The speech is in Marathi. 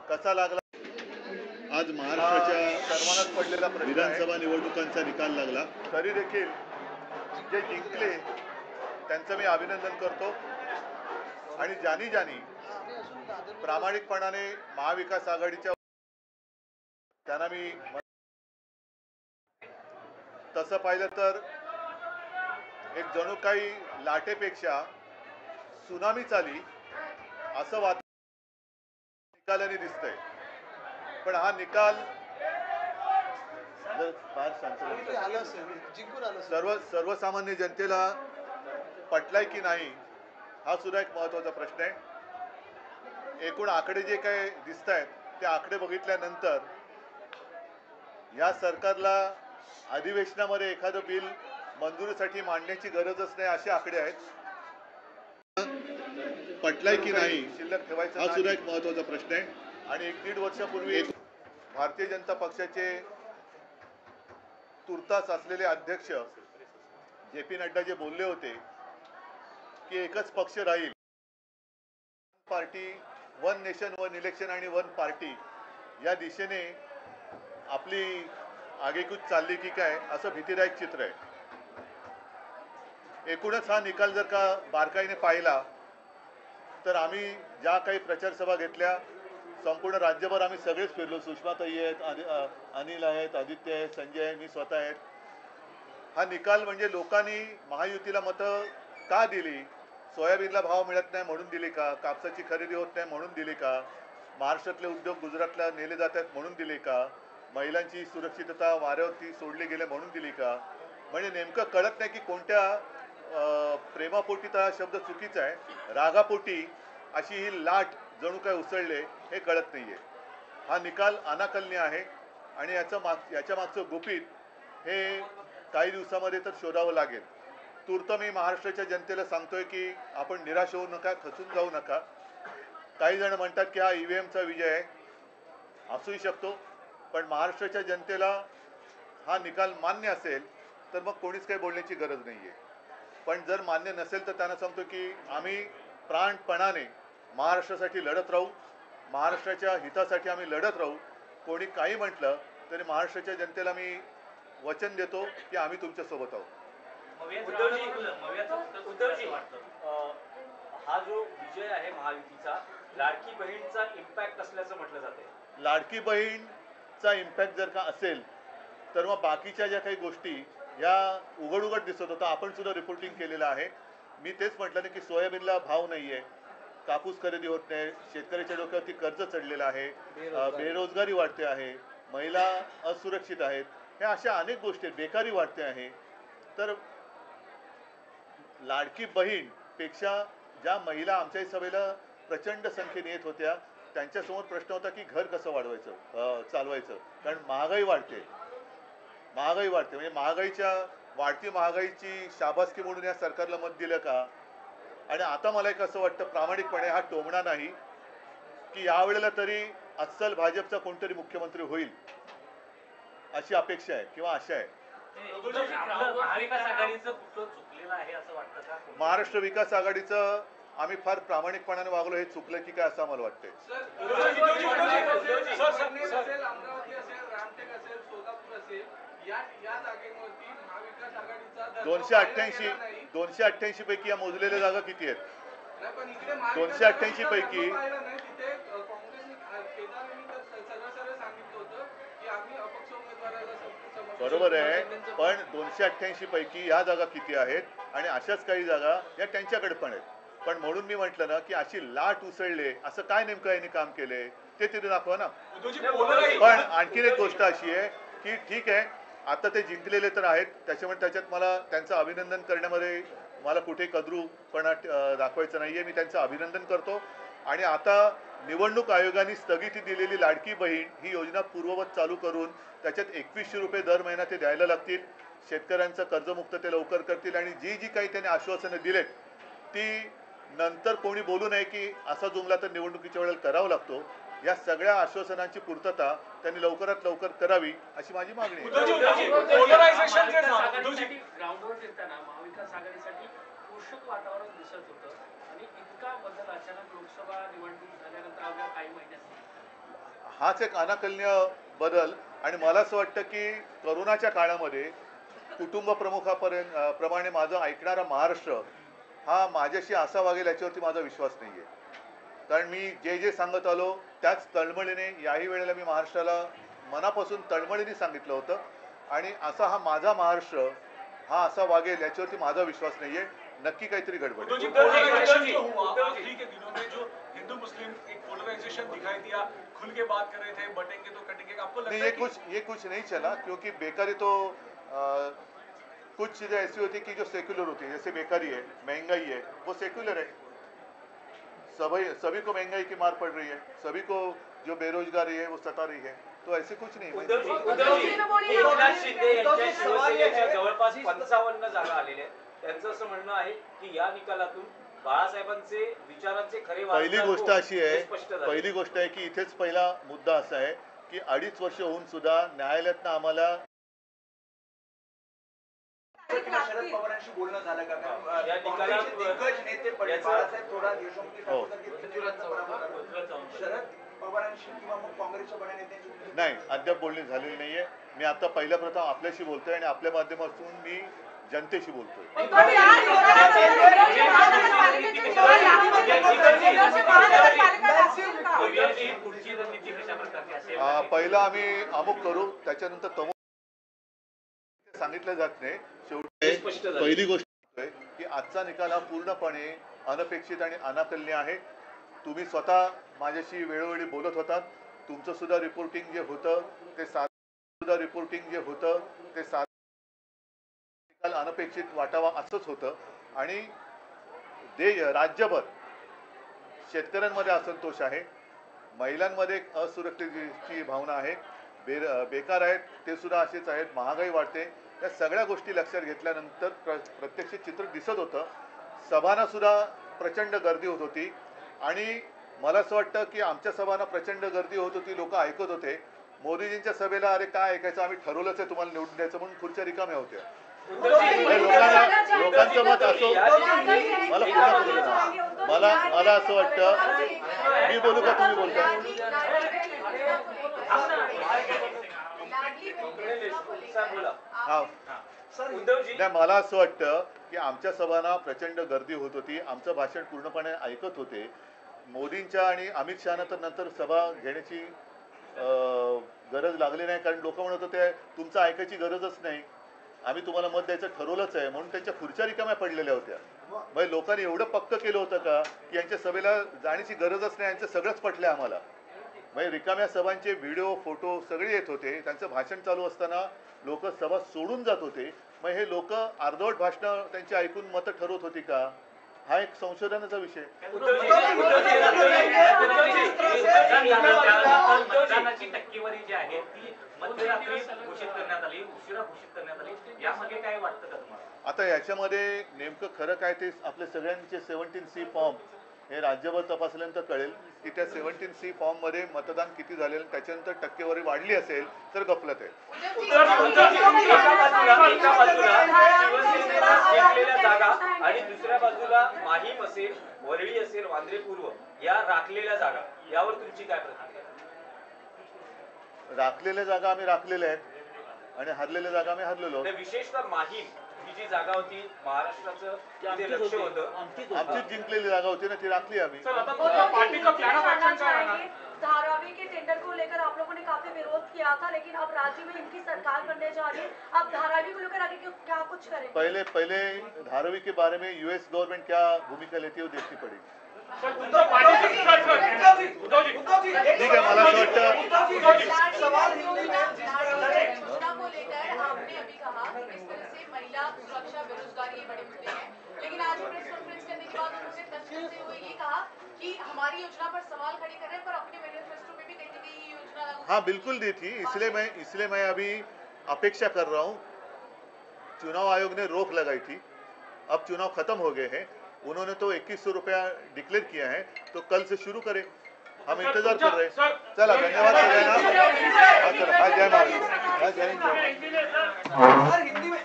कसा लागला? आज महाराष्ट्राच्या सर्वांनाच पडलेला प्रश्न विधानसभा निवडणुकांचा निकाल लागला, तरी देखील जे जिंकले त्यांचं मी अभिनंदन करतो आणि ज्यांनी प्रामाणिकपणाने महाविकास आघाडीच्या त्यांना मी तसं पाहिलं तर एक जणू काही लाटेपेक्षा सुनामीच आली असं निकालाने दिसतंय. पण हा निकाल सर्वसामान्य जनतेला पटलाय की नाही हा सुद्धा एक महत्त्वाचा प्रश्न आहे. एकूण आकडे जे काही दिसत आहेत ते आकडे बघितल्यानंतर या सरकारला अधिवेशनामध्ये एखादं बिल मंजुरीसाठी मांडण्याची गरजच नाही असे आकडे आहेत. पटलाय की नाही शिल्लक ठेवायचा हा सुद्धा एक महत्त्वाचा प्रश्न आहे. आणि 1-1.5 वर्षापूर्वी भारतीय जनता पक्षाचे तुर्तास असलेले अध्यक्ष JP नड्डा जे बोलले होते की एकच पक्ष राहील, party, one nation one election आणि वन पार्टी या दिशेने आपली आगेकूच चालली की काय असं भीतीदायक चित्र आहे. एकूणच हा निकाल जर का बारकाईने पाहिला तर आम्ही ज्या काही प्रचार सभा घेतल्या संपूर्ण राज्यभर आम्ही सगळेच फिरलो. सुषमाताई आहेत, अनिल आहेत, आदित्य आहेत, संजय आहे, मी स्वतः आहेत. हा निकाल म्हणजे लोकांनी महायुतीला मतं का दिली? सोयाबीनला भाव मिळत नाही म्हणून दिली का? कापसाची खरेदी होत नाही म्हणून दिली का? महाराष्ट्रातले उद्योग गुजरातला नेले जात आहेत म्हणून दिले का? महिलांची सुरक्षितता वाऱ्यावरती सोडली गेले म्हणून दिली का? म्हणजे नेमकं कळत नाही की कोणत्या प्रेमापोटी तर हा शब्द चुकीचा आहे, रागापोटी अशी ही लाट जणू काय उसळले हे कळत नाहीये. हा निकाल अनाकलनीय आहे आणि याच्या मागचं गुपित हे काही दिवसामध्ये तर शोधावं लागेल. तूर्त मी महाराष्ट्राच्या जनतेला सांगतोय की आपण निराश होऊ नका, खचून जाऊ नका. काही जण म्हणतात की हा EVMचा विजय आहे, असूही शकतो, पण महाराष्ट्राच्या जनतेला हा निकाल मान्य असेल तर मग कोणीच काही बोलण्याची गरज नाहीये. पण जर मान्य नसेल तर त्यांना सांगतो की आम्ही प्राणपणाने महाराष्ट्रासाठी लढत राहू, महाराष्ट्राच्या हितासाठी आम्ही लढत राहू. कोणी काही म्हटलं तरी महाराष्ट्राच्या जनतेला मी वचन देतो की आम्ही तुमच्यासोबत आहोत. हा जो विजय आहे महायुतीचा लाडकी बहीणचा इम्पॅक्ट असल्याचं म्हटलं जाते. लाडकी बहीणचा इम्पॅक्ट जर का असेल तर मग बाकीच्या ज्या काही गोष्टी या उघड दिसत होता, आपण सुद्धा रिपोर्टिंग केलेलं आहे. मी तेच म्हटलं ना की सोयाबीनला भाव नाही आहे, कापूस खरेदी होत नाही, शेतकऱ्याच्या डोक्यावरती कर्ज चढलेलं आहे, बेरोजगारी वाढते आहे, महिला असुरक्षित आहेत, ह्या अशा अनेक गोष्टी, बेकारी वाढते आहे. तर लाडकी बहीण पेक्षा ज्या महिला आमच्या सभेला प्रचंड संख्येने येत होत्या त्यांच्यासमोर प्रश्न होता की घर कसं वाढवायचं, चालवायचं. कारण महागाई वाढते म्हणजे वाढती महागाईची शाबासकी म्हणून या सरकारला मत दिलं का? आणि आता मला एक असं वाटतं प्रामाणिकपणे, हा टोमणा नाही, की यावेळेला तरी अस्सल भाजपचा कोणतरी मुख्यमंत्री होईल अशी अपेक्षा आहे किंवा आशा आहे. महाराष्ट्र विकास आघाडीचं आम्ही फार प्रामाणिकपणाने वागलो हे चुकलं की काय असं आम्हाला वाटतंय. 288 पैकी या मोजलेल्या जागा किती आहेत? 288 पैकी बरोबर आहे, पण 288 पैकी या जागा किती आहेत आणि अशाच काही जागा या त्यांच्याकडे पण आहेत. पण म्हणून मी म्हटलं ना की अशी लाट उसळले असं काय नेमकं यांनी काम केले ते तिथे दाखवा ना. पण आणखीन एक गोष्ट अशी आहे की ठीक आहे, आता ते जिंकलेले तर आहेत, त्याच्यामुळे त्याच्यात मला त्यांचं अभिनंदन करण्यामध्ये मला कुठे कद्रूपणा दाखवायचं नाहीये. मी त्यांचं अभिनंदन करतो. आणि आता निवडणूक आयोगाने स्थगिती दिलेली लाडकी बहीण ही योजना पूर्ववत चालू करून त्याच्यात 2100 रुपये दर महिना ते द्यायला लागतील. शेतकऱ्यांचं कर्जमुक्त ते लवकर करतील आणि जी काही त्यांनी आश्वासनं दिलेत ती नंतर कोणी बोलू नये की असा जुमला तर निवडणुकीच्या वेळेला करावा लागतो. या सगळ्या आश्वासनांची पूर्तता त्यांनी लवकरात लवकर करावी अशी माझी मागणी आहे. ग्राउंडवर फिरताना महाविकास आघाडीसाठी पोषक वातावरण दिसत होतं आणि इतका बदल अचानक लोकसभा निवडणूक झाल्यानंतर अवघ्या काही महिन्यात हाच एक अनाकलनीय बदल. आणि मला असं वाटतं की करोनाच्या काळामध्ये कुटुंब प्रमुखापर्यंत प्रमाणे माझं ऐकणारा महाराष्ट्र हा माझ्याशी असा वागेल याच्यावरती माझा विश्वास नाही आहे. कारण मी जे जे सांगत आलो त्याच तळमळीने याही वेळेला मी महाराष्ट्राला मनापासून तळमळीने सांगितलं होतं. आणि असा हा माझा महाराष्ट्र हा असा वागेल याच्यावरती माझा विश्वास नाही आहे. नक्की काहीतरी गडबड आहे. पोलराइजेशन जो हुआ आखिरी के दिनों में, जो हिंदू मुस्लिम एक पोलराइजेशन दिखाई दिया, खुल के बात कर रहे थे बटेंगे तो कटेंगे, आपको लगता नहीं, है कि ये कुछ नहीं चला क्योंकि बेकारी तो कुछ चीज़ें ऐसी होती कि जो सेक्युलर होती है. जैसे बेकारी है, महंगाई है, वो सेक्युलर है. सभी को महंगाई की मार पड़ रही है, सभी को जो बेरोजगारी है वो सता रही है. तो ऐसे कुछ नहीं. उद्धवजी, एकनाथ शिंदे यांच्या शिवसेनेच्या जवळपास 55 जागा आलेल्या आहेत. त्यांचं असं म्हणणं आहे की या निकालातून बाळासाहेबांचे विचारांचे खरे पहिली वारसदार गोष्ट कोण अशी हे आहे, स्पष्ट झाले. पहिली गोष्ट आहे की इथेच पहिला मुद्दा असा आहे की 2.5 वर्ष होऊन सुद्धा न्यायालयातनं आम्हाला शरद पवारांशी बोलणं झालं का? कारण या निकालात काँग्रेसचे दिग्गज नेते पडले, बाळासाहेब थोरात, यशोमती हो. ठाकूर सारखे दिग्गजांचा पराभव झाला. शरद पवारांशी किंवा मग काँग्रेसच्या बड्या नेत्यांशी नाही, अद्याप बोलणी झालेली नाहीये. मी आता पहिल्या प्रथम आपल्याशी बोलतोय आणि आपल्या माध्यमातून मी जनतेशी बोलतोय. पहिलं आम्ही अमुक करू, त्याच्यानंतर तमुक सांगितलं जात नाही. शेवटी पहिली गोष्ट आहे की आजचा निकाल हा पूर्णपणे अनपेक्षित आणि अनाकलनीय आहे. तुम्ही स्वतः माझ्याशी वेळोवेळी बोलत होतात. तुमचं सुद्धा रिपोर्टिंग जे होतं ते निकाल अनपेक्षित वाटावा असंच होतं. आणि राज्यभर शेतकऱ्यांमध्ये असंतोष आहे, महिलांमध्ये एक असुरक्षिततेची भावना आहे, बेकार आहेत ते सुद्धा असेच आहेत, महागाई वाढते. या सगळ्या गोष्टी लक्षात घेतल्यानंतर प्रत्यक्ष चित्र दिसत होतं. सभांना सुद्धा प्रचंड गर्दी होत होती आणि मला असं वाटतं की आमच्या सभांना प्रचंड गर्दी होत होती, लोक ऐकत होते. मोदीजींच्या सभेला अरे काय ऐकायचं, आम्ही ठरवलंच आहे तुम्हाला निवडून द्यायचं म्हणून खुर्च्या रिकाम्या होत्या. लोकांचं मत असो, मला असं वाटतं, मी बोलू का तुम्ही बोलताय? नाही, मला असं वाटतं की आमच्या सभांना प्रचंड गर्दी होत होती, आमचं भाषण पूर्णपणे ऐकत होते. मोदींच्या आणि अमित शहाना तर नंतर सभा घेण्याची गरज लागली नाही, कारण लोक म्हणत होते तुमचं ऐकायची गरजच नाही, आम्ही तुम्हाला मत द्यायचं ठरवलंच आहे, म्हणून त्यांच्या खुर्च्या रिकाम्या पडलेल्या होत्या. म्हणजे लोकांनी एवढं पक्क केलं होतं का की यांच्या सभेला जाण्याची गरजच नाही, यांचं सगळंच पटलं आम्हाला. म्हणजे रिकाम्या सभांचे व्हिडिओ फोटो सगळे येत होते. त्यांचं भाषण चालू असताना लोक सभा सोडून जात होते. मग हे लोक अर्धवट भाषणं त्यांची ऐकून मतं ठरवत होती का? हा एक संशोधनाचा विषय. मतदानाची टक्केवारी जी आहे ती मध्यरात्री घोषित करण्यात आली, उशिरा घोषित करण्यात आली, यामध्ये काय वाटतं का तुम्हाला? आता याच्यामध्ये नेमकं खरं काय ते आपल्या सगळ्यांचे 17C फॉर्म हे राज्यभर तपासल्यानंतर कळेल की त्या 17C फॉर्म मध्ये मतदान किती झालेलं, त्याच्यानंतर टक्केवारी वाढली असेल तर गफलत आहे. एका बाजूला शिवसेनेला जिंकलेल्या जागा आणि दुसऱ्या बाजूला माहीम असेल, वरळी असेल, वांद्रे पूर्व या राखलेल्या जागा, यावर तुमची काय प्रतिक्रिया? राखलेल्या जागा आम्ही राखलेल्या आहेत आणि हरलेल्या जागा आम्ही हरलेलो. विशेषतः माहीम ही जी जागा होती, महाराष्ट्राचं तिथे लक्ष होतं, आमचीच जिंकलेली जागा होती ना, ती राखली आम्ही. धारावी के टेंडर को लेकर आप लोगों ने काफी विरोध किया था, लेकिन अब राज्य में इनकी सरकार बनने जा रही है, अब धारावी को लेकर आगे क्या कुछ करें? पहले धारावी के बारे में यूएस गवर्नमेंट क्या भूमिका लेती है वो देखनी पड़ेगी. ठीक है, मला असं वाटतं योजना को लेकर आपने अभी कहा कि किस तरह से महिला सुरक्षा, बेरोजगारी ये बड़े मुद्दे हैं, लेकिन आज प्रेस कॉन्फ्रेंस करने के बाद उन्होंने तथ्य देते हुए ये कहा कि हमारी योजना पर सवाल खड़े कर रहे हैं, पर अपने मैनिफेस्टो में भी कहीं ना कहीं ये योजना लागू। हाँ बिल्कुल दी थी, इसलिए मैं अभी अपेक्षा कर रहा हूँ. चुनाव आयोग ने रोक लगाई थी, अब चुनाव खत्म हो गए हैं, उन्होंने तो 2100 रुपया डिक्लेयर किया है, तो कल से शुरू करें, हम इंतजार कर रहे हैं. चला, धन्यवाद सगळ्यांना. जय महाराष्ट्र. हिंदी में